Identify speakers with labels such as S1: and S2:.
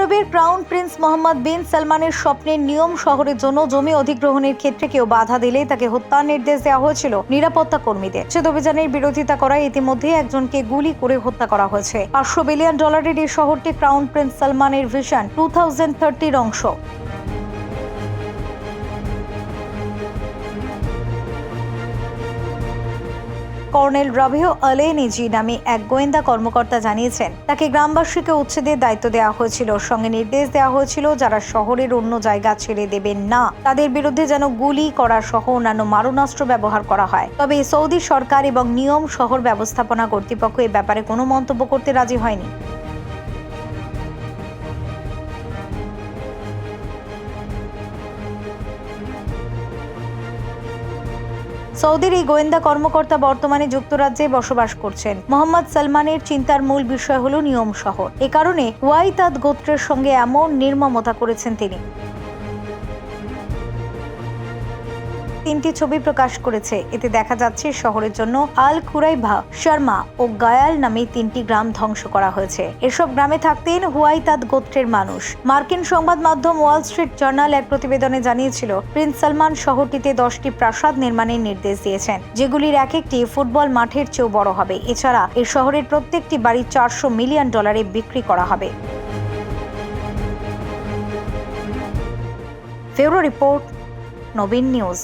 S1: আরবের crown prince Mohammed বিন সালমানের স্বপ্নের নিয়ম শহরের জন্য জমি অধিগ্রহণের ক্ষেত্রে কেউ বাধা দিলে তাকে হত্যার নির্দেশ দেওয়া হয়েছিল নিরাপত্তা কর্মীদের। উচ্ছেদ অভিযানের বিরোধিতা করায় ইতিমধ্যে একজনকে গুলি করে হত্যা করা হয়েছে। $500 বিলিয়ন এই শহরটি ক্রাউন প্রিন্স সালমানের ভিশন 2030 অংশ। কর্নেল রাবিও আলেনিজি নামে এক গোয়েন্দা কর্মকর্তা জানিয়েছেন, তাকে গ্রামবাসীকে উচ্ছেদের দায়িত্ব দেওয়া হয়েছিল। সঙ্গে নির্দেশ দেওয়া হয়েছিল যারা শহরের অন্য জায়গা ছেড়ে দেবেন না তাদের বিরুদ্ধে যেন গুলি করা সহ অন্যান্য মারণাস্ত্র ব্যবহার করা হয়। তবে সৌদি সরকার এবং নিয়ম শহর ব্যবস্থাপনা কর্তৃপক্ষ এ ব্যাপারে কোনো মন্তব্য করতে রাজি হয়নি। সৌদির এই গোয়েন্দা কর্মকর্তা বর্তমানে যুক্তরাজ্যে বসবাস করছেন। মোহাম্মদ সালমানের চিন্তার মূল বিষয় হল নিয়ম শহর। এ কারণে ওয়াইতাদ গোত্রের সঙ্গে এমন নির্মমতা করেছেন তিনি। 3টি ছবি প্রকাশ করেছে। এতে দেখা যাচ্ছে শহরের জন্য আল খুরাইভা, শর্মা ও গায়াল নামে 3টি গ্রাম ধ্বংস করা হয়েছে। এসব গ্রামে থাকতেন হুয়াইতাদ গোত্রের মানুষ। মার্কিন সংবাদ মাধ্যম ওয়াল স্ট্রিট জার্নাল এক প্রতিবেদনে জানিয়েছিল, প্রিন্স সালমান শহরটিতে 10টি প্রাসাদ নির্মাণের নির্দেশ দিয়েছেন, যেগুলির এক একটি ফুটবল মাঠের চেয়েও বড় হবে। এছাড়া এই শহরের প্রত্যেকটি বাড়ি $400 মিলিয়ন বিক্রি করা হবে। ব্যুরো রিপোর্ট, নবীন নিউজ।